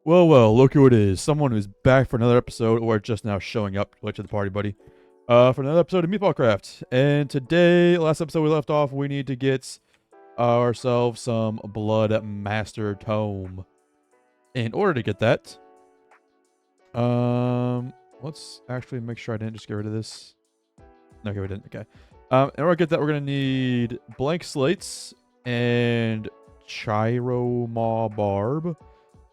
Well, well, look who it is. Someone who's back for another episode, or just now showing up late to the party, buddy. For another episode of MeatballCraft. And today, last episode we left off, we need to get ourselves some Blood Master Tome. In order to get that, let's actually make sure I didn't just get rid of this. No, okay, we didn't. Okay. In order to get that, we're gonna need blank slates and Chiroma Barb.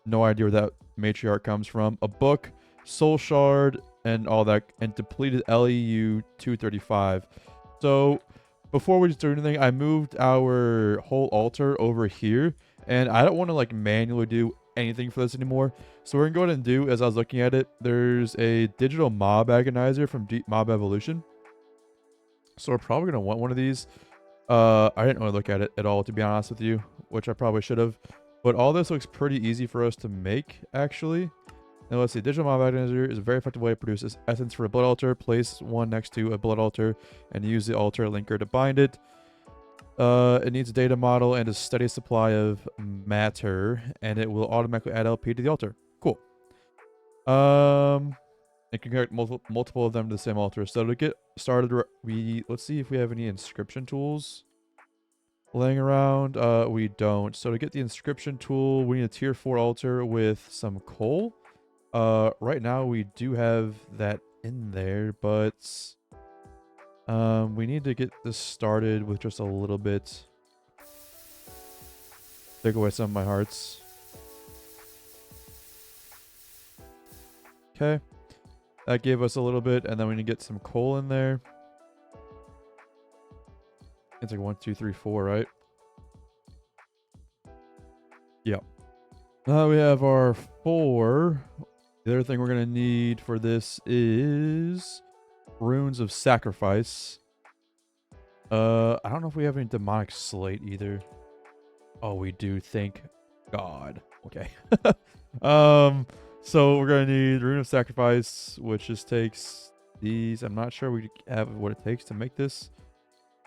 No idea where that matriarch comes from. A book, soul shard, and all that, and depleted LEU 235. So before we just do anything, I moved our whole altar over here, and I don't want to like manually do anything for this anymore. So we're gonna go ahead and do, as I was looking at it, there's a digital mob agonizer from Deep Mob Evolution. So we're probably gonna want one of these. I didn't really look at it at all, to be honest with you, which I probably should have. But all this looks pretty easy for us to make, actually. Now let's see. Digital mob agonizer is a very effective way to produce essence for a blood altar. Place one next to a blood altar and use the altar linker to bind it. It needs a data model and a steady supply of matter, and it will automatically add LP to the altar. Cool. It can connect multiple of them to the same altar. So to get started, let's see if we have any inscription tools laying around. We don't. So to get the inscription tool, we need a tier 4 altar with some coal. Right now we do have that in there, but we need to get this started with just a little bit. Take away some of my hearts. Okay. That gave us a little bit, and then we need to get some coal in there. It's like 1, 2, 3, 4, right? Yep. Now we have our 4. The other thing we're going to need for this is runes of sacrifice. I don't know if we have any demonic slate either. Oh, we do, thank God. Okay. So we're going to need rune of sacrifice, which just takes these. I'm not sure we have what it takes to make this.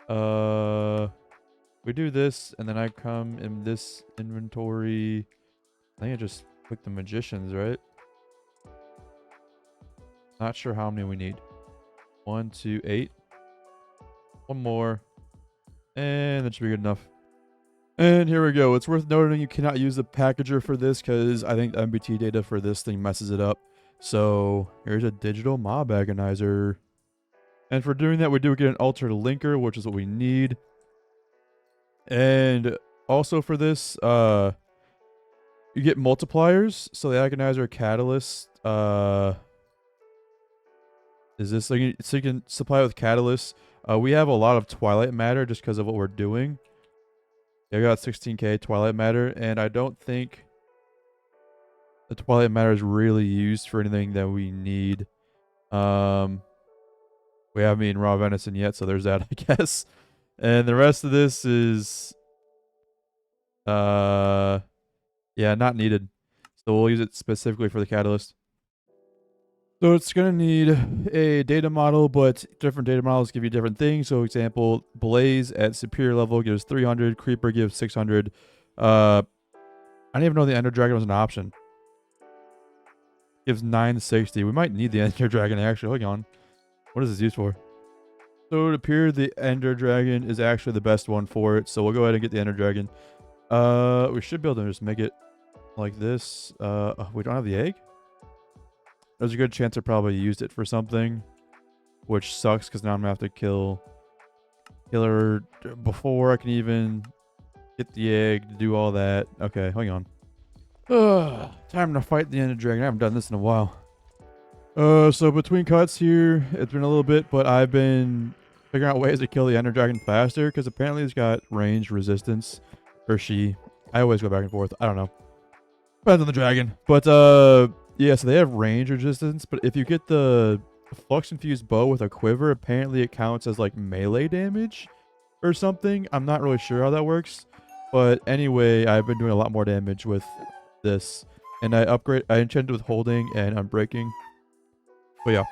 We do this, and then I come in this inventory. I think I just click the magicians, right? Not sure how many we need. 1, 2, 8. One more. And that should be good enough. And here we go. It's worth noting you cannot use the packager for this because I think the MBT data for this thing messes it up. So here's a digital mob agonizer. And for doing that, we do get an altered linker, which is what we need. And also for this, you get multipliers. So the agonizer catalyst, is this so you can supply it with catalyst. We have a lot of twilight matter just because of what we're doing. Yeah, I got 16k twilight matter, and I don't think the twilight matter is really used for anything that we need. We haven't eaten raw venison yet, so there's that, I guess. And the rest of this is yeah, not needed. So we'll use it specifically for the catalyst. So it's going to need a data model, but different data models give you different things. So example, Blaze at superior level gives 300, Creeper gives 600. I didn't even know the Ender Dragon was an option. Gives 960. We might need the Ender Dragon actually. Hold on. What is this used for? So it appears the Ender Dragon is actually the best one for it. So we'll go ahead and get the Ender Dragon. We should be able to just make it like this. We don't have the egg? There's a good chance I probably used it for something, which sucks because now I'm gonna have to kill her before I can even get the egg to do all that. Okay, hang on. Time to fight the Ender Dragon. I haven't done this in a while. So between cuts here, it's been a little bit, but I've been figuring out ways to kill the Ender Dragon faster because apparently it's got range resistance, or she. I always go back and forth. I don't know. Depends on the dragon, but yeah, so they have range resistance, but if you get the flux infused bow with a quiver, apparently it counts as like melee damage or something. I'm not really sure how that works, but anyway, I've been doing a lot more damage with this, and I enchanted with holding and unbreaking. But yeah,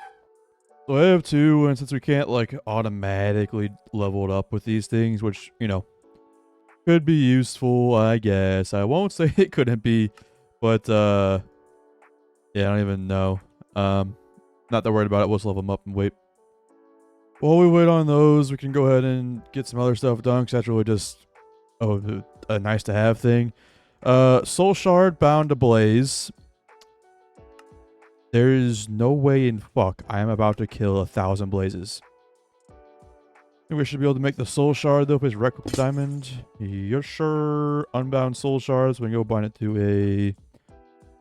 so I have 2, and since we can't like automatically level it up with these things, which you know could be useful, I guess. I won't say it couldn't be, but Yeah, I don't even know. Not that worried about it. We'll just level them up and wait. While we wait on those, we can go ahead and get some other stuff done, because that's really just, a nice to have thing. Soul Shard bound to Blaze. There is no way in fuck I am about to kill 1,000 blazes. I think we should be able to make the Soul Shard though with his Red Diamond. Yes, sure. Unbound Soul Shards. We can go bind it to a...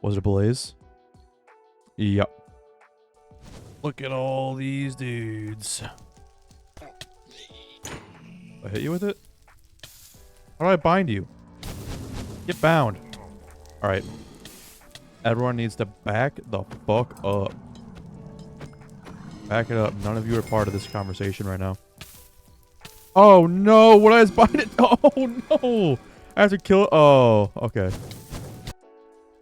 Was it a Blaze? Yep. Look at all these dudes. I hit you with it? How do I bind you? Get bound. Alright. Everyone needs to back the fuck up. Back it up. None of you are part of this conversation right now. Oh no! What I just bind it? Oh no! I have to kill it. Oh, okay.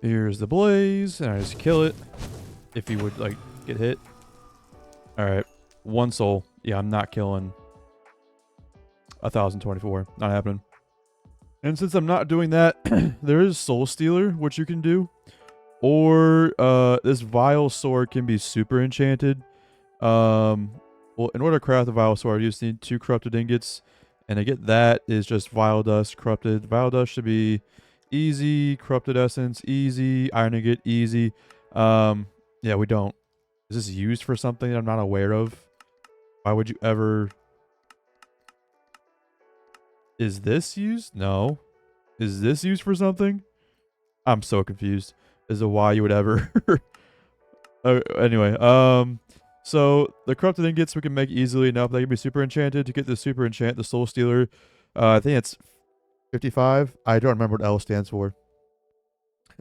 Here's the blaze, and I just kill it. If you would like get hit. Alright. 1 soul. Yeah, I'm not killing 1,024. Not happening. And since I'm not doing that, there is Soul Stealer, which you can do. Or this Vile Sword can be super enchanted. Well, in order to craft the Vile Sword, you just need 2 corrupted ingots. And to get that is just Vile Dust, corrupted. Vile Dust should be easy. Corrupted Essence, easy. Iron Ingot, easy. Yeah, we don't. Is this used for something that I'm not aware of? Why would you ever... Is this used? No. Is this used for something? I'm so confused as to why you would ever... Anyway, so the corrupted ingots we can make easily enough. They can be super enchanted. To get the super enchant, the Soul Stealer, I think it's 55. I don't remember what L stands for.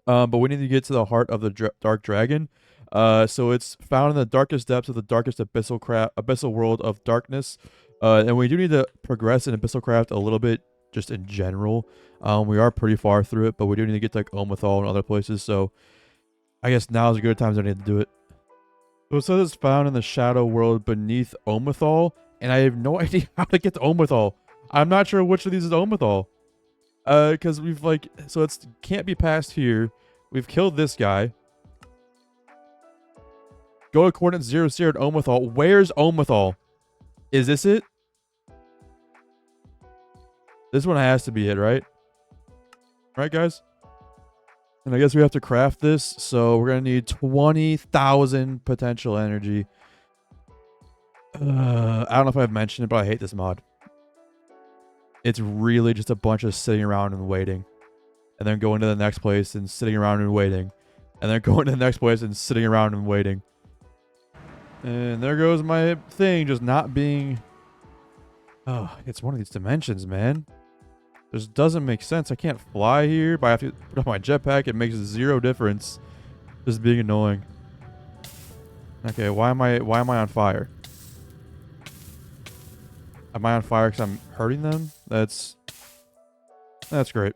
But we need to get to the heart of the Dark Dragon. So it's found in the darkest depths of the darkest abyssal world of darkness. And we do need to progress in AbyssalCraft a little bit, just in general. We are pretty far through it, but we do need to get to like Omethal and other places. So I guess now is a good time to need to do it. So it says it's found in the shadow world beneath Omethal, and I have no idea how to get to Omethal. I'm not sure which of these is Omethal. Because we've like, so it's can't be past here. We've killed this guy. Go to coordinates 0, 0 at Omethal. Where's Omethal? Is this it? This one has to be it, right? Right, guys? And I guess we have to craft this, so we're going to need 20,000 potential energy. I don't know if I've mentioned it, but I hate this mod. It's really just a bunch of sitting around and waiting. And then going to the next place and sitting around and waiting. And then going to the next place and sitting around and waiting. And there goes my thing just not being... Oh, it's one of these dimensions, man. This doesn't make sense. I can't fly here, but I have to put on my jetpack. It makes 0 difference. Just being annoying. Okay, why am I on fire? Am I on fire because I'm hurting them? That's great.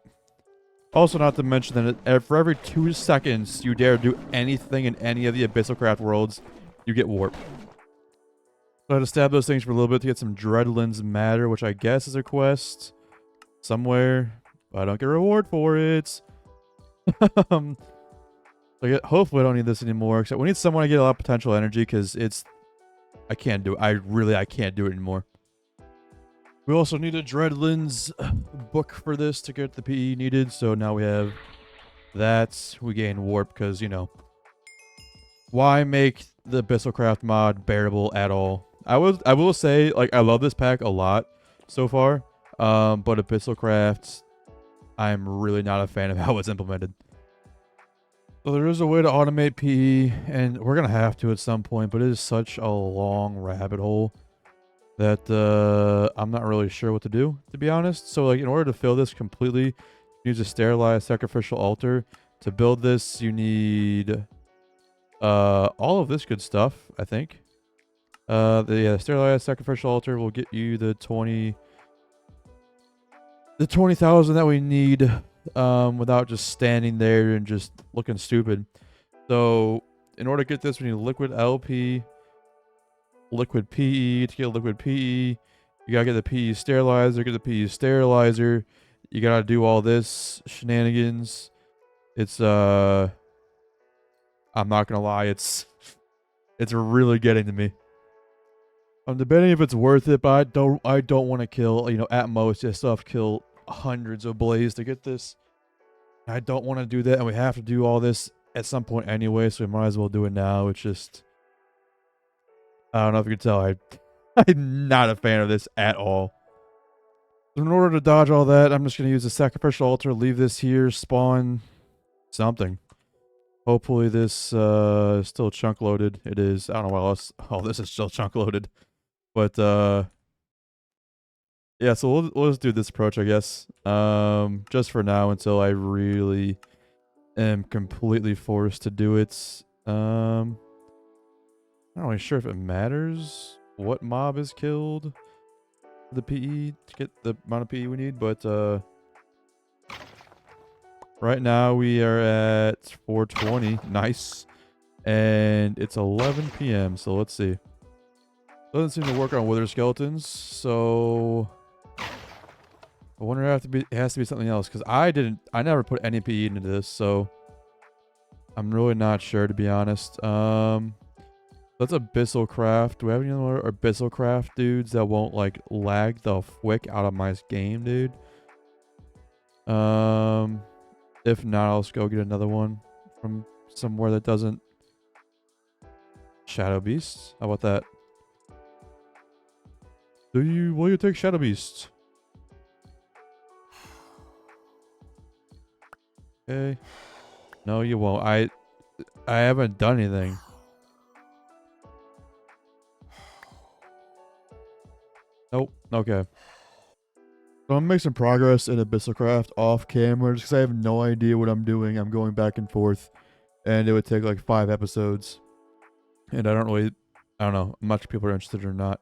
Also, not to mention that for every 2 seconds you dare do anything in any of the AbyssalCraft worlds, you get warped. So I had to stab those things for a little bit to get some Dreadlands Matter, which I guess is a quest somewhere. But I don't get a reward for it. Hopefully I don't need this anymore. Except we need someone to get a lot of potential energy because it's... I can't do it. I can't do it anymore. We also need a Dreadlands book for this to get the PE needed. So now we have that. We gain warp because, you know... Why make the AbyssalCraft mod bearable at all? I will say, like, I love this pack a lot so far. But AbyssalCraft, I'm really not a fan of how it's implemented. So there is a way to automate PE, and we're going to have to at some point, but it is such a long rabbit hole that I'm not really sure what to do, to be honest. So, like, in order to fill this completely, use a sterilized sacrificial altar. To build this, you need all of this good stuff, I think. The sterilized sacrificial altar will get you the 20,000 that we need without just standing there and just looking stupid. So in order to get this, we need liquid LP, liquid PE. To get liquid PE, you gotta get the PE sterilizer, get the PE sterilizer. You gotta do all this shenanigans. It's I'm not gonna lie, it's really getting to me. I'm debating if it's worth it, but I don't want to kill, you know, at most, I still have to kill hundreds of blaze to get this. I don't want to do that, and we have to do all this at some point anyway, so we might as well do it now. It's just, I don't know if you can tell, I'm not a fan of this at all. In order to dodge all that, I'm just going to use a sacrificial altar, leave this here, spawn something. Hopefully this is still chunk loaded. It is. I don't know why else. Oh, this is still chunk loaded. But yeah, so we'll just do this approach, I guess. Just for now until I really am completely forced to do it. I'm not really sure if it matters what mob is killed. The PE to get the amount of PE we need, but right now we are at 420. Nice. And it's 11 p.m. So let's see. Doesn't seem to work on wither skeletons, so I wonder if it has to be something else, because I never put any PE into this, so I'm really not sure, to be honest. That's MeatballCraft. Do we have any other MeatballCraft dudes that won't like lag the fwick out of my game, dude? If not, I'll just go get another one from somewhere that doesn't. Shadow Beasts? How about that? Will you take Shadow Beasts? Okay. No, you won't. I haven't done anything. Nope. Okay. So I'm making some progress in MeatballCraft off camera just because I have no idea what I'm doing. I'm going back and forth, and it would take like 5 episodes. And I don't know, much people are interested or not.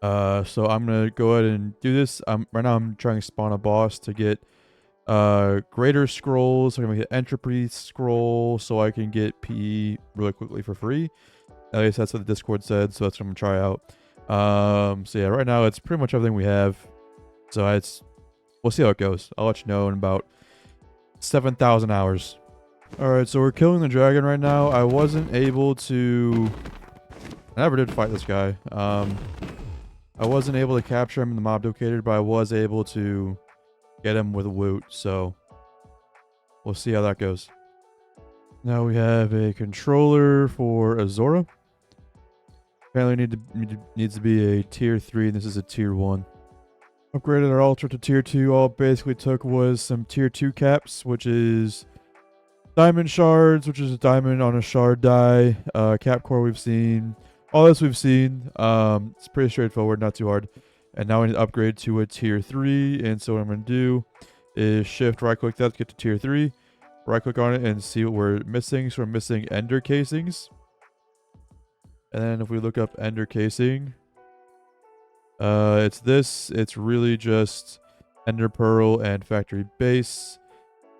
So I'm gonna go ahead and do this. Right now I'm trying to spawn a boss to get greater scrolls. So I'm gonna get entropy scroll so I can get PE really quickly for free. At least that's what the Discord said, so that's what I'm gonna try out. So yeah, right now it's pretty much everything we have. So we'll see how it goes. I'll let you know in about 7,000 hours. Alright, so we're killing the dragon right now. I never did fight this guy. I wasn't able to capture him in the mob locator, but I was able to get him with a woot, so we'll see how that goes. Now we have a controller for Azora. Apparently needs to be a tier 3, and this is a tier 1. Upgraded our altar to tier 2. All it basically took was some tier 2 caps, which is diamond shards, which is a diamond on a shard die. Cap core we've seen. All this we've seen. It's pretty straightforward, not too hard. And now we need to upgrade to a tier 3. And so what I'm going to do is shift right click that to get to tier 3. Right click on it and see what we're missing. So we're missing ender casings. And then if we look up ender casing, it's this. It's really just ender pearl and factory base.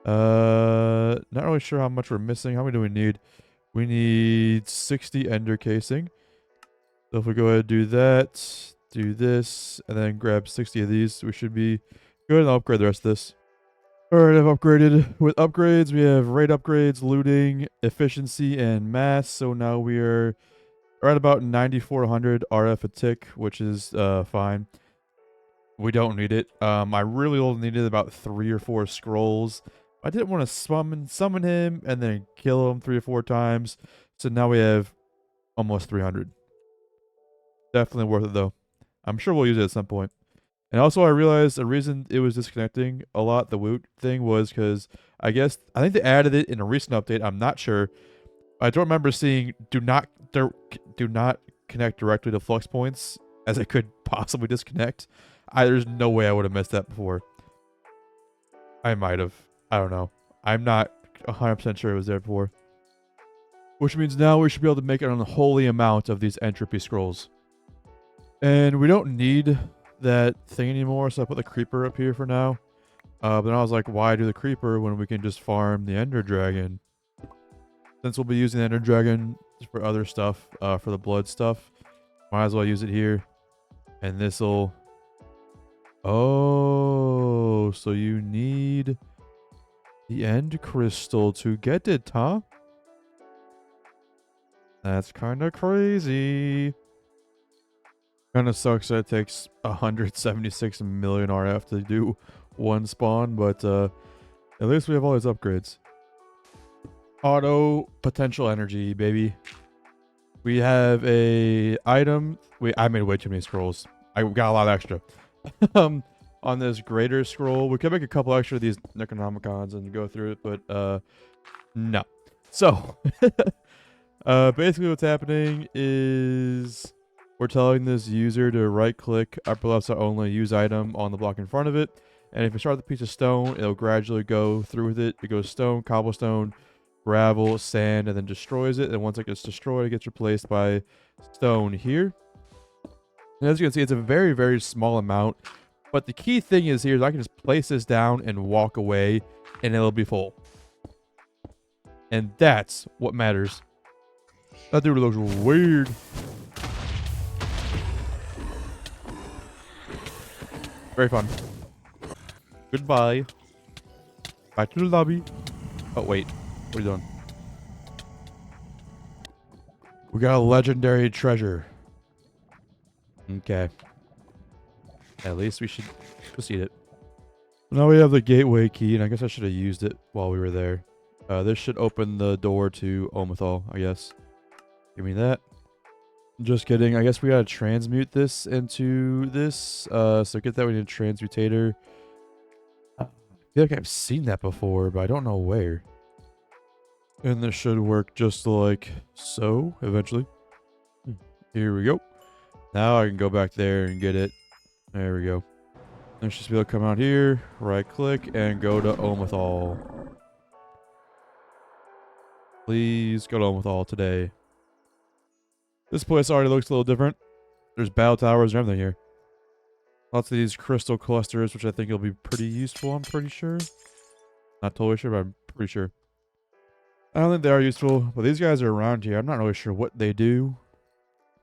Not really sure how much we're missing. How many do we need? We need 60 ender casing. So if we go ahead and do that, do this, and then grab 60 of these, we should be good and I'll upgrade the rest of this. Alright, I've upgraded. With upgrades, we have raid upgrades, looting, efficiency, and mass. So now we are at about 9,400 RF a tick, which is fine. We don't need it. I really only needed about 3 or 4 scrolls. I didn't want to summon him and then kill him 3 or 4 times. So now we have almost 300. Definitely worth it though. I'm sure we'll use it at some point. And also I realized the reason it was disconnecting a lot, the woot thing, was because I think they added it in a recent update. I'm not sure. I don't remember seeing do not connect directly to flux points, as it could possibly disconnect. There's no way I would have missed that before. I might have. I don't know. I'm not 100% sure it was there before. Which means now we should be able to make an unholy amount of these entropy scrolls. And we don't need that thing anymore, so I put the creeper up here for now. But then I was like, why do the creeper when we can just farm the ender dragon? Since we'll be using the ender dragon for other stuff, for the blood stuff, might as well use it here. And this'll... Oh, so you need the end crystal to get it, huh? That's kind of crazy. Kind of sucks that it takes 176 million RF to do one spawn, but at least we have all these upgrades. Auto potential energy, baby. We have a item. I made way too many scrolls. I got a lot extra. On this greater scroll, we could make a couple extra of these Necronomicons and go through it, but no. So basically what's happening is we're telling this user to right click upper left side only, use item on the block in front of it, and if you start with a piece of stone, it'll gradually go through with it. It goes stone, cobblestone, gravel, sand, and then destroys it. And once it gets destroyed, it gets replaced by stone here. And as you can see, it's a very, very small amount. But the key thing is here is I can just place this down and walk away, and it'll be full. And that's what matters. That dude looks weird. Very fun. Goodbye. Back to the lobby. Oh, wait. What are you doing? We got a legendary treasure. Okay. At least we should proceed it. Now we have the gateway key, and I guess I should have used it while we were there. This should open the door to Omethal, I guess. Give me that. Just kidding. I guess we gotta transmute this into this. So get that, we need a transmutator. I feel like I've seen that before, but I don't know where. And this should work just like so, eventually. Here we go. Now I can go back there and get it. There we go. I should be able to come out here, right click, and go to Omethal. Please go to Omethal today. This place already looks a little different. There's battle towers and everything here. Lots of these crystal clusters, which I think will be pretty useful, I'm pretty sure. Not totally sure, but I'm pretty sure. I don't think they are useful, but these guys are around here. I'm not really sure what they do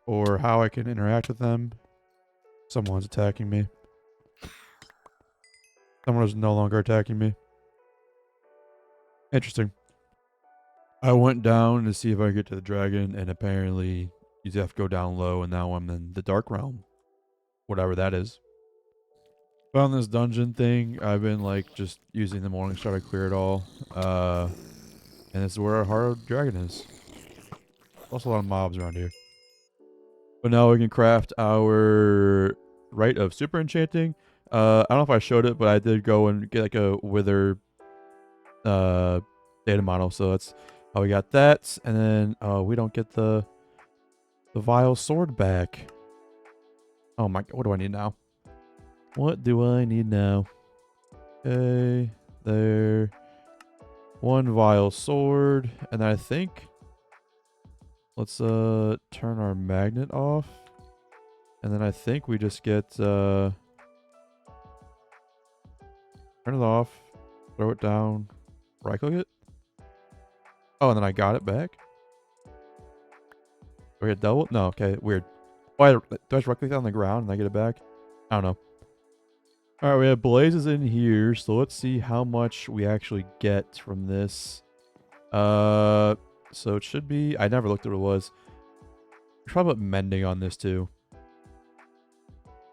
or how I can interact with them. Someone's attacking me. Someone is no longer attacking me. Interesting. I went down to see if I could get to the dragon, and apparently you have to go down low, and now I'm in the dark realm. Whatever that is. Found this dungeon thing. I've been like just using the morning star to clear it all. And this is where our hard dragon is. Also a lot of mobs around here. But now we can craft our rite of super enchanting. I don't know if I showed it, but I did go and get like a wither data model. So that's how we got that. And then we don't get the vile sword back. Oh my, what do I need now? What do I need now? Okay, there. One vile sword. And then I think let's turn our magnet off. And then I think we just get turn it off, throw it down, right click it. Oh, and then I got it back. Do I get double? No, okay, weird. Oh, do I just right click on the ground and I get it back? I don't know. Alright, we have blazes in here, so let's see how much we actually get from this. So it should be, I never looked at what it was. There's probably mending on this too.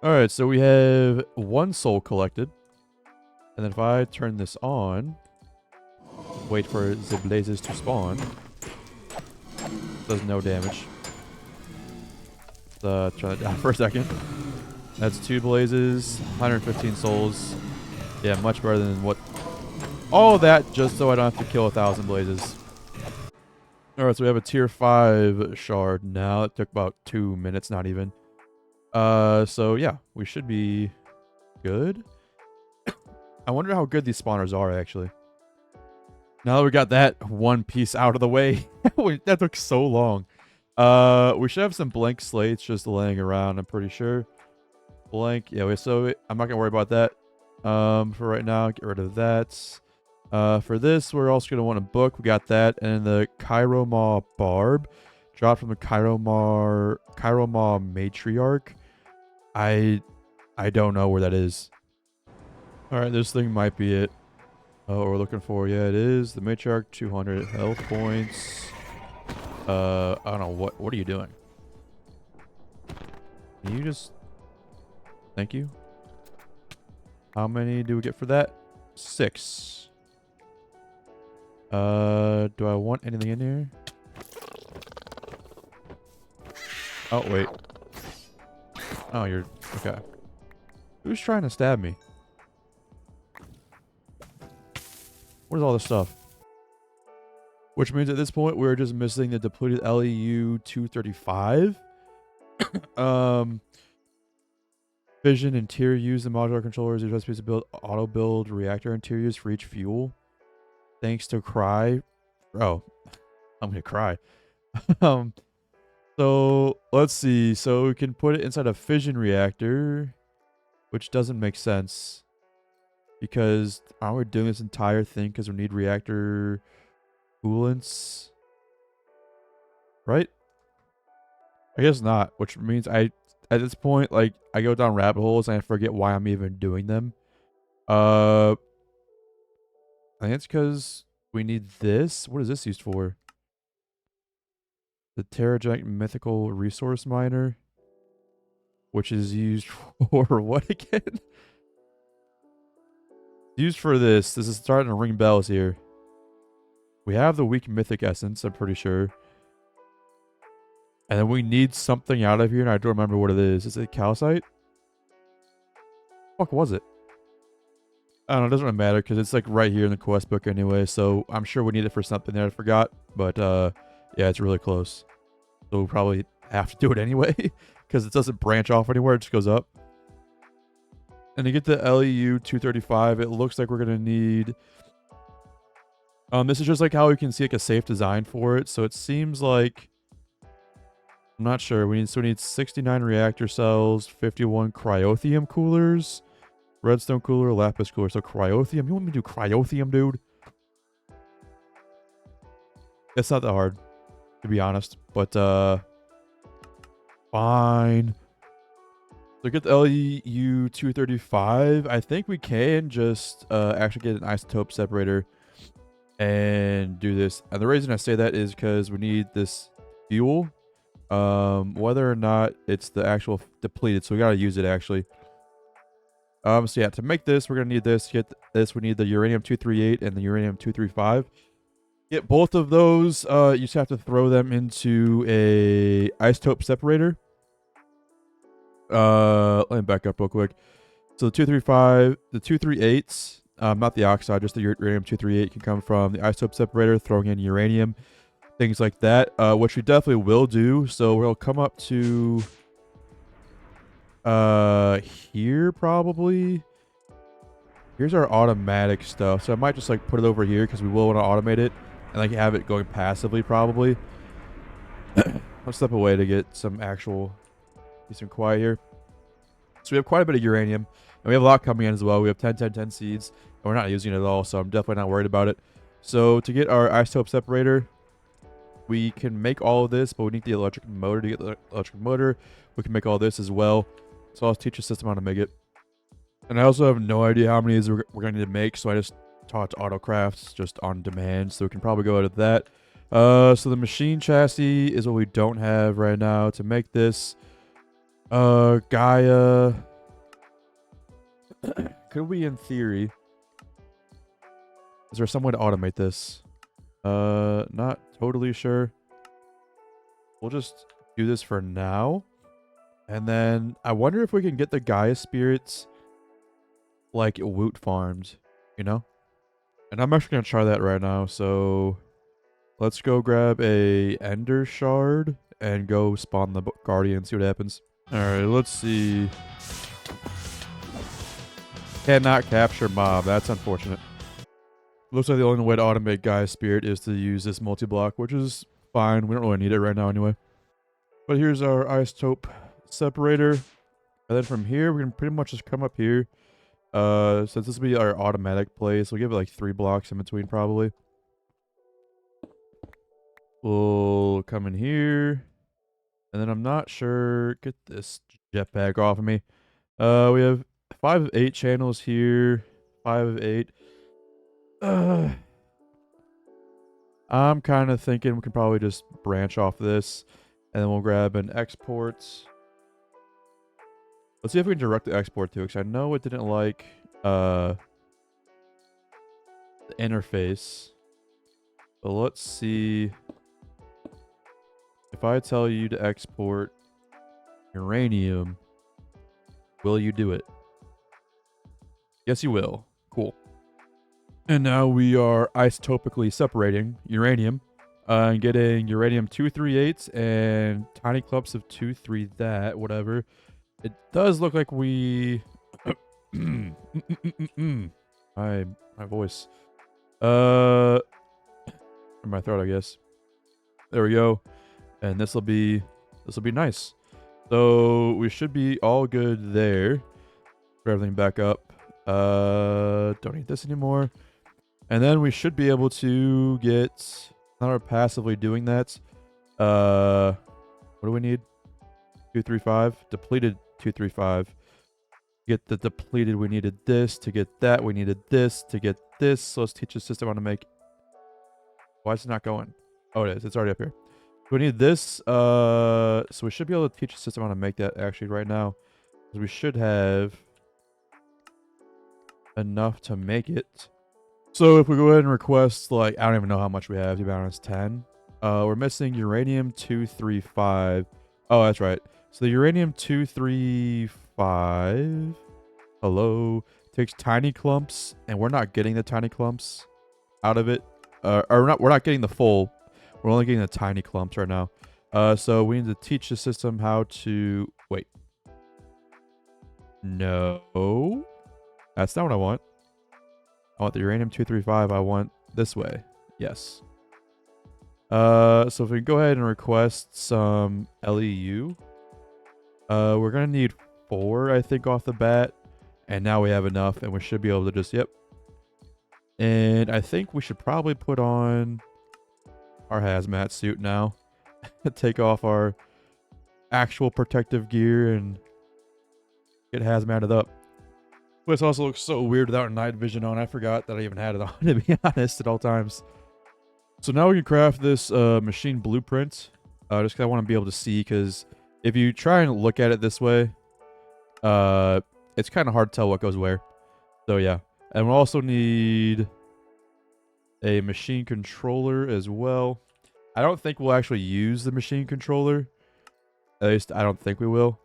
Alright, so we have one soul collected. And then if I turn this on, wait for the blazes to spawn, does no damage. Turn it down for a second. That's 2 blazes, 115 souls. Yeah, much better than what... All that just so I don't have to kill 1,000 blazes. Alright, so we have a tier 5 shard now. It took about 2 minutes, not even. So yeah, we should be good. I wonder how good these spawners are, actually. Now that we got that one piece out of the way. That took so long. We should have some blank slates just laying around, I'm pretty sure. Blank. Yeah, I'm not going to worry about that for right now. Get rid of that. For this, we're also going to want a book. We got that. And the Chiroma Barb. Dropped from the Chiroma Matriarch. I don't know where that is. Alright, this thing might be it. Oh, what we're looking for. Yeah, it is. The Matriarch, 200 health points. I don't know. What are you doing? Can you just... Thank you. How many do we get for that? 6. Do I want anything in here? Oh, wait. Oh, you're... Okay. Who's trying to stab me? What is all this stuff? Which means at this point, we're just missing the depleted LEU 235. Fission interior use the modular controllers. There's recipes to build auto build reactor interiors for each fuel. Thanks to Cry. Oh, I'm gonna cry. So let's see. So we can put it inside a fission reactor, which doesn't make sense because aren't we doing this entire thing because we need reactor coolants, right? I guess not, which means at this point, like, I go down rabbit holes and I forget why I'm even doing them. I think it's because we need this. What is this used for? The Terragenic Mythical Resource Miner, which is used for what again? Used for this. This is starting to ring bells here. We have the weak mythic essence, I'm pretty sure. And then we need something out of here, and I don't remember what it is. Is it calcite? Fuck was it? I don't know, it doesn't really matter because it's like right here in the quest book anyway, so I'm sure we need it for something that I forgot. But yeah, it's really close. So we'll probably have to do it anyway because it doesn't branch off anywhere, it just goes up. And to get the LEU 235, it looks like we're gonna need this is just like how we can see like a safe design for it. So it seems like I'm not sure. We need 69 reactor cells, 51 cryothium coolers, redstone cooler, lapis cooler. So cryothium. You want me to do cryothium, dude? It's not that hard, to be honest. But fine. So get the LEU 235. I think we can just actually get an isotope separator and do this. And the reason I say that is because we need this fuel. Whether or not it's the actual depleted, so we gotta use it actually. So yeah, to make this, we're gonna need this. To get this, we need the uranium 238 and the uranium 235. Get both of those. You just have to throw them into a isotope separator. Let me back up real quick. So the 235, the 238s, not the oxide, just the uranium 238 can come from the isotope separator, throwing in uranium, things like that, which we definitely will do. So we'll come up to here probably. Here's our automatic stuff. So I might just like put it over here because we will want to automate it and like have it going passively probably. I'll step away to get some actual decent quiet here. So we have quite a bit of uranium and we have a lot coming in as well. We have 10, 10, 10 seeds and we're not using it at all. So I'm definitely not worried about it. So to get our isotope separator, we can make all of this, but we need the electric motor. To get the electric motor, we can make all this as well. So I'll teach the system how to make it. And I also have no idea how many of these we're going to need to make, so I just taught AutoCrafts just on demand, so we can probably go out of that. So the machine chassis is what we don't have right now to make this. Gaia. Could we, in theory... Is there some way to automate this? Not totally sure. We'll just do this for now. And then I wonder if we can get the Gaia spirits like Woot farmed, you know? And I'm actually going to try that right now. So let's go grab a Ender Shard and go spawn the Guardian, see what happens. All right, let's see. Cannot capture mob. That's unfortunate. Looks like the only way to automate Gaia Spirit is to use this multi-block, which is fine. We don't really need it right now anyway. But here's our isotope separator. And then from here, we can pretty much just come up here. Since this will be our automatic place, we'll give it like 3 blocks in between probably. We'll come in here. And then I'm not sure. Get this jetpack off of me. We have 5 of 8 channels here. 5 of 8. I'm kind of thinking we can probably just branch off this, and then we'll grab an export. Let's see if we can directly export to it, because I know it didn't like the interface. But let's see. If I tell you to export uranium, will you do it? Yes, you will. Cool. And now we are isotopically separating uranium and getting uranium 238 and tiny clumps of 23 that, whatever. It does look like we... my voice. In my throat, I guess. There we go. And this will be nice. So we should be all good there. Put everything back up. Don't need this anymore. And then we should be able to get, now we're passively doing that. What do we need? 235, depleted 235. Get the depleted, we needed this. To get that, we needed this. To get this, so let's teach the system how to make. Why is it not going? Oh, it is. It's already up here. We need this. So we should be able to teach the system how to make that actually right now. We should have enough to make it. So if we go ahead and request, like, I don't even know how much we have, to be honest, 10. We're missing uranium 235. Oh, that's right. So the uranium 235, hello, takes tiny clumps, and we're not getting the tiny clumps out of it. We're not getting the full. We're only getting the tiny clumps right now. So we need to teach the system how to, wait. No. That's not what I want. I want the uranium 235. I want this way. Yes. So if we go ahead and request some LEU, we're gonna need 4, I think, off the bat, and now we have enough, and we should be able to just, yep. And I think we should probably put on our hazmat suit now. Take off our actual protective gear and get hazmated up. This also looks so weird without night vision on. I forgot that I even had it on, to be honest, at all times. So now we can craft this machine blueprint. Just because I want to be able to see, because if you try and look at it this way, it's kind of hard to tell what goes where. So yeah. And we'll also need a machine controller as well. I don't think we'll actually use the machine controller. At least I don't think we will.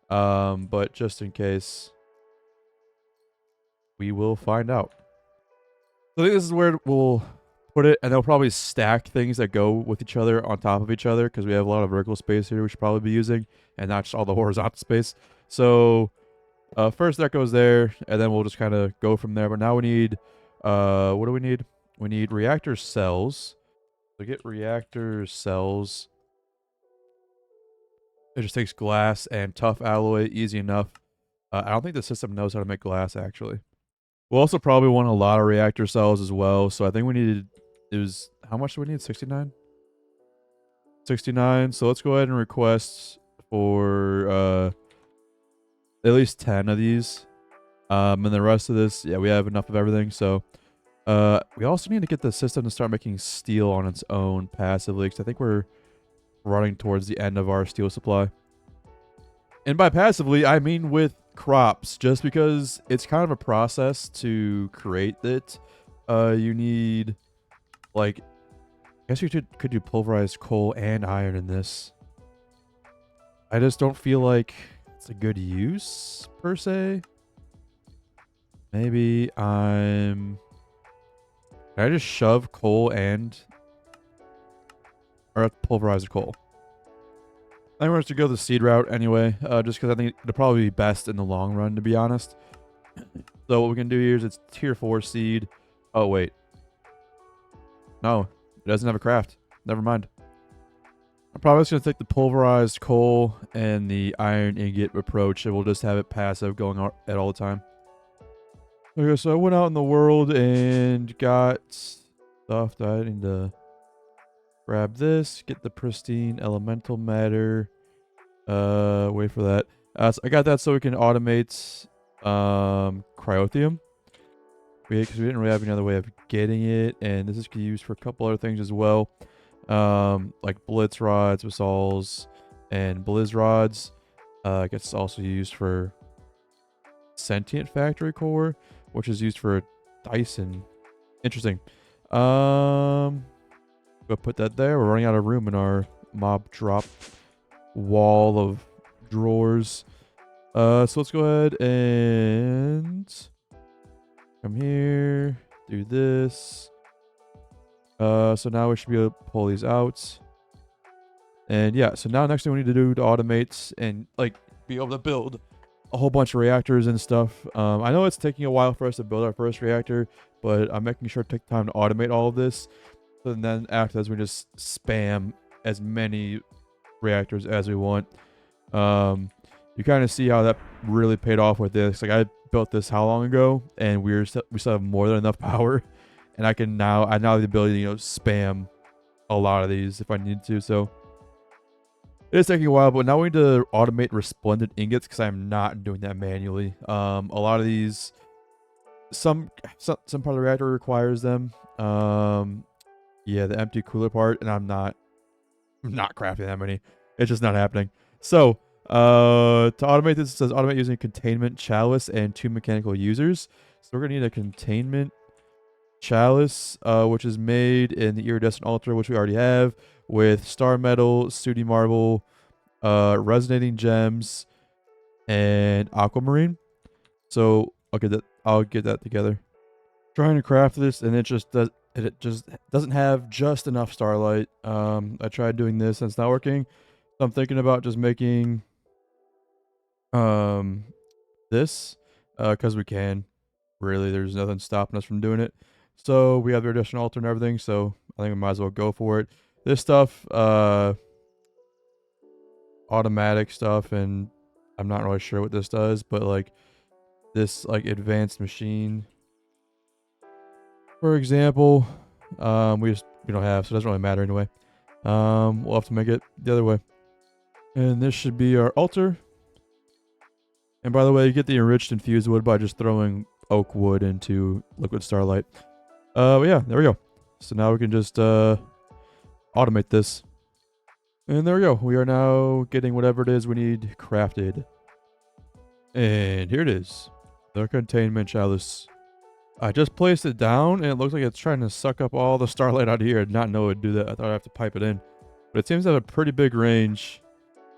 But just in case, we will find out. So I think this is where we'll put it, and they'll probably stack things that go with each other on top of each other, because we have a lot of vertical space here we should probably be using, and not just all the horizontal space. So first that goes there, and then we'll just kind of go from there. But now we need, what do we need? We need reactor cells. So get reactor cells. It just takes glass and tough alloy, easy enough. I don't think the system knows how to make glass, actually. We'll also probably want a lot of reactor cells as well. So I think we needed, it was, how much do we need? 69? 69. So let's go ahead and request for at least 10 of these. And the rest of this, yeah, we have enough of everything. So we also need to get the system to start making steel on its own passively, because I think we're running towards the end of our steel supply. And by passively, I mean with crops, just because it's kind of a process to create it. You need, like, I guess you could do pulverized coal and iron in this. I just don't feel like it's a good use, per se. Maybe can I just shove coal and, or pulverized coal? I think we're going to go the seed route anyway, just because I think it'll probably be best in the long run, to be honest. So what we can do here is it's tier 4 seed. Oh, wait. No, it doesn't have a craft. Never mind. I'm probably just going to take the pulverized coal and the iron ingot approach, and we'll just have it passive going at all the time. Okay, so I went out in the world and got stuff that I need to grab this, get the pristine elemental matter. Wait for that. So I got that so we can automate cryothium. because we didn't really have any other way of getting it, and this is used for a couple other things as well, like blitz rods, basols, and blizz rods. I guess it's also used for sentient factory core, which is used for Dyson. Interesting. We'll put that there. We're running out of room in our mob drop wall of drawers. So let's go ahead and come here, do this. So now we should be able to pull these out. And yeah, so now next thing we need to do to automate and like be able to build a whole bunch of reactors and stuff. I know it's taking a while for us to build our first reactor, but I'm making sure to take time to automate all of this. So then after this, we just spam as many reactors as we want. You kind of see how that really paid off with this. Like I built this how long ago, and we still have more than enough power, and I now have the ability to spam a lot of these if I need to. So it is taking a while, but now we need to automate resplendent ingots because I'm not doing that manually. A lot of these, some part of the reactor requires them. Yeah, the empty cooler part, and I'm not crafting that many. It's just not happening. So to automate this, it says automate using a containment chalice and 2 mechanical users. So we're gonna need a containment chalice, which is made in the iridescent altar, which we already have, with star metal, sooty marble, resonating gems, and aquamarine. So I'll get that together. Trying to craft this, and it just doesn't have just enough starlight. I tried doing this and it's not working. So I'm thinking about just making this because we can. Really, there's nothing stopping us from doing it. So we have the additional altar and everything, so I think we might as well go for it. This stuff, automatic stuff, and I'm not really sure what this does, but like this advanced machine, for example, we don't have, so it doesn't really matter anyway. We'll have to make it the other way. And this should be our altar. And by the way, you get the enriched infused wood by just throwing oak wood into liquid starlight. But yeah, there we go. So now we can just automate this. And there we go. We are now getting whatever it is we need crafted. And here it is. The containment chalice. I just placed it down, and it looks like it's trying to suck up all the starlight out of here. I did not know it would do that. I thought I'd have to pipe it in. But it seems to have a pretty big range.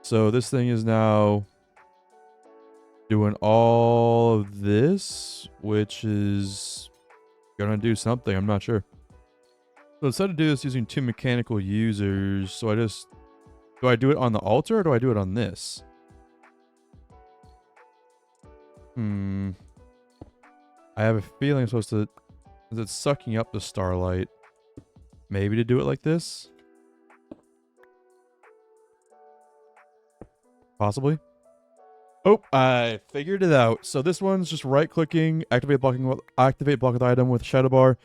So this thing is now doing all of this, which is gonna do something. I'm not sure. So instead of do this using 2 mechanical users, so do I do it on the altar or do I do it on this? I have a feeling I'm supposed to, is it sucking up the starlight? Maybe to do it like this? Possibly. Oh, I figured it out. So this one's just right-clicking, activate block with item with shadow bar.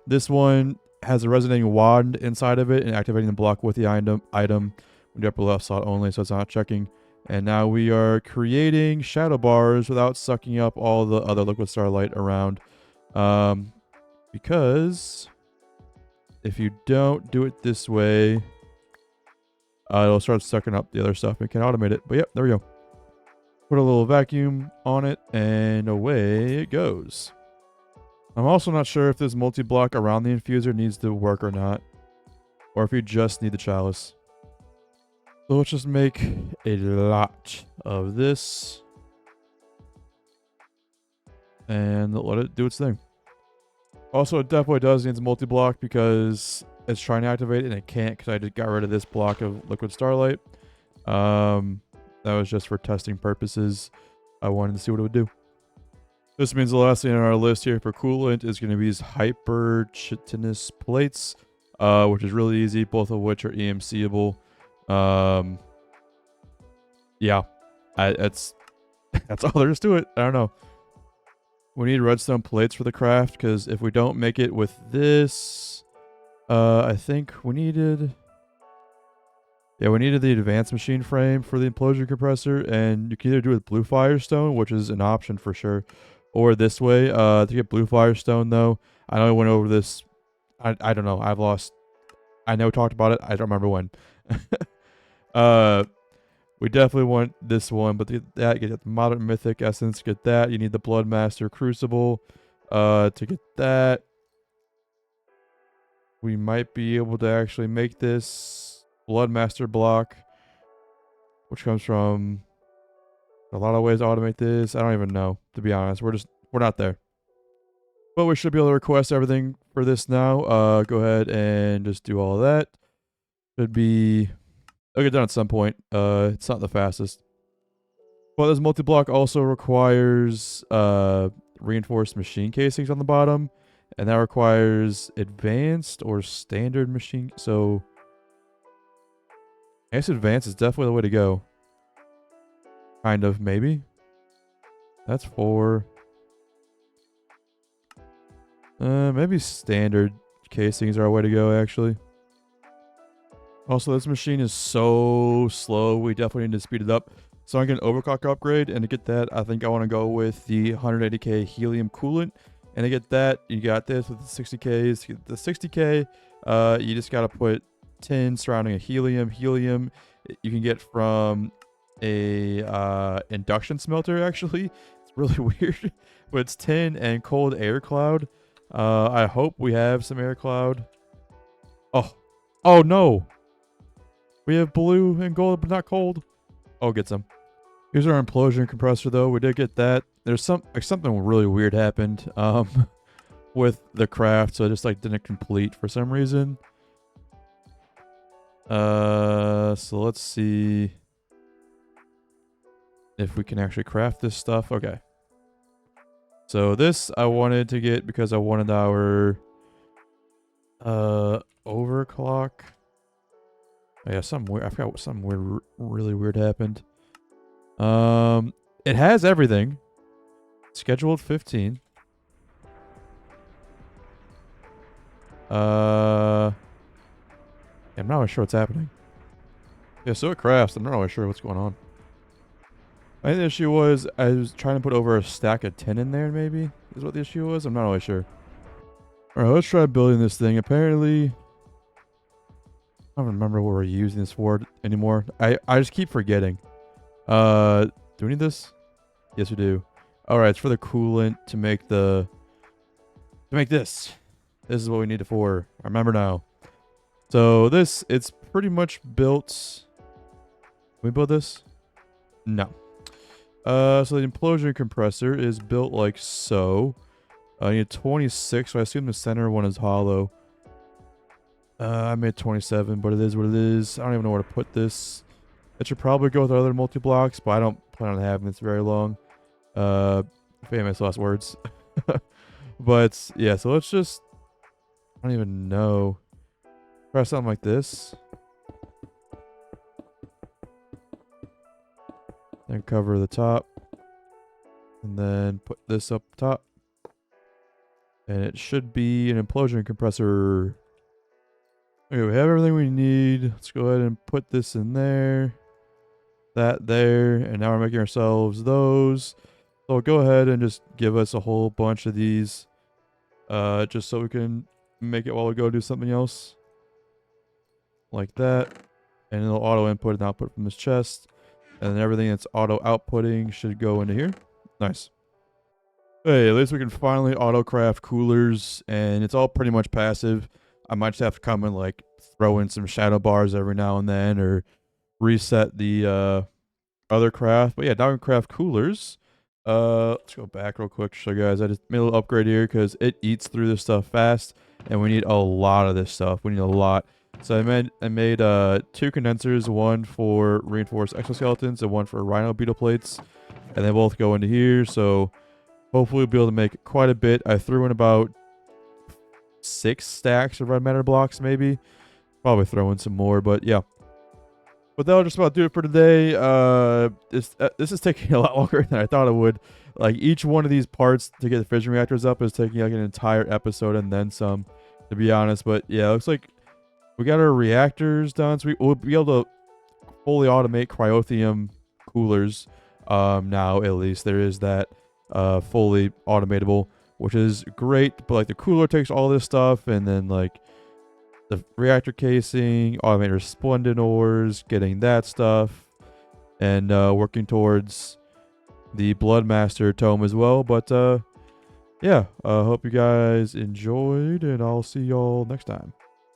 This one has a resonating wand inside of it and activating the block with the item with the upper left slot only, so it's not checking. And now we are creating shadow bars without sucking up all the other liquid starlight around. Because if you don't do it this way, it'll start sucking up the other stuff. We can automate it. But yep, there we go. Put a little vacuum on it, and away it goes. I'm also not sure if this multi-block around the infuser needs to work or not, or if you just need the chalice. So let's just make a lot of this, and let it do its thing. Also, it definitely does need the multi-block because it's trying to activate it, and it can't because I just got rid of this block of liquid starlight. That was just for testing purposes. I wanted to see what it would do. This means the last thing on our list here for coolant is going to be these hyper chitinous plates, which is really easy, both of which are EMC-able. Yeah, that's all there is to it. I don't know. We need redstone plates for the craft, because if we don't make it with this, I think we needed... Yeah, we needed the advanced machine frame for the implosion compressor, and you can either do it with blue firestone, which is an option for sure, or this way. To get blue firestone though, I know I went over this. I don't know. I've lost. I know we talked about it. I don't remember when. uh, we definitely want this one, but to get that, get the modern mythic essence. Get that. You need the Bloodmaster Crucible. To get that, we might be able to actually make this Bloodmaster block, which comes from a lot of ways to automate this. I don't even know, to be honest. We're not there. But we should be able to request everything for this now. Go ahead and just do all of that. Should be... I'll get done at some point. It's not the fastest. But this multi-block also requires reinforced machine casings on the bottom. And that requires advanced or standard machine. So I guess advanced is definitely the way to go. Kind of, maybe. That's 4. Maybe standard casings are our way to go, actually. Also, this machine is so slow. We definitely need to speed it up. So I'm going to overclock upgrade. And to get that, I think I want to go with the 180k helium coolant. And to get that, you got this with the 60Ks. To get the 60K, you just got to put tin surrounding a helium. Helium you can get from a induction smelter, actually. It's really weird. But it's tin and cold air cloud. I hope we have some air cloud. Oh no! We have blue and gold, but not cold. Oh, get some. Here's our implosion compressor, though. We did get that. There's something really weird happened with the craft, so it just like didn't complete for some reason. So let's see if we can actually craft this stuff. Okay. So this I wanted to get because I wanted our overclock. Oh, yeah, something weird. I forgot what something weird, really weird happened. It has everything. Scheduled 15. I'm not really sure what's happening. Yeah, so it crafts. I'm not really sure what's going on. I think the issue was I was trying to put over a stack of tin in there, maybe, is what the issue was. I'm not really sure. Alright, let's try building this thing. Apparently, I don't remember what we're using this for anymore. I just keep forgetting. Do we need this? Yes, we do. Alright, it's for the coolant to make the... To make this. This is what we need it for. I remember now. So this, it's pretty much built... Can we build this? No. So the implosion compressor is built like so. I need 26, so I assume the center one is hollow. I made 27, but it is what it is. I don't even know where to put this. It should probably go with other multi-blocks, but I don't plan on having this very long. Famous last words. But, yeah, so let's just... I don't even know. Try something like this. Then cover the top. And then put this up top. And it should be an implosion compressor. Okay, we have everything we need. Let's go ahead and put this in there. That there. And now we're making ourselves those. So go ahead and just give us a whole bunch of these. Just so we can make it while we go do something else. Like that. And it'll auto input and output from this chest. And then everything that's auto outputting should go into here. Nice. Hey, at least we can finally auto craft coolers. And it's all pretty much passive. I might just have to come and like throw in some shadow bars every now and then. Or reset the other craft. But yeah, now we can craft coolers. Let's go back real quick to show you guys. I just made a little upgrade here because it eats through this stuff fast. And we need a lot of this stuff. We need a lot. So I made 2 condensers, one for reinforced exoskeletons and one for rhino beetle plates. And they both go into here, so hopefully we'll be able to make quite a bit. I threw in about 6 stacks of red matter blocks, maybe. Probably throw in some more, but yeah. But that'll just about do it for today. This is taking a lot longer than I thought it would. Like, each one of these parts to get the fission reactors up is taking like an entire episode and then some, to be honest. But yeah, it looks like we got our reactors done, so we'll be able to fully automate cryothium coolers now, at least. There is that. fully automatable, which is great. But like the cooler takes all this stuff, and then like the reactor casing, automator splendid ores, getting that stuff, and working towards the Bloodmaster tome as well. But yeah, hope you guys enjoyed, and I'll see y'all next time.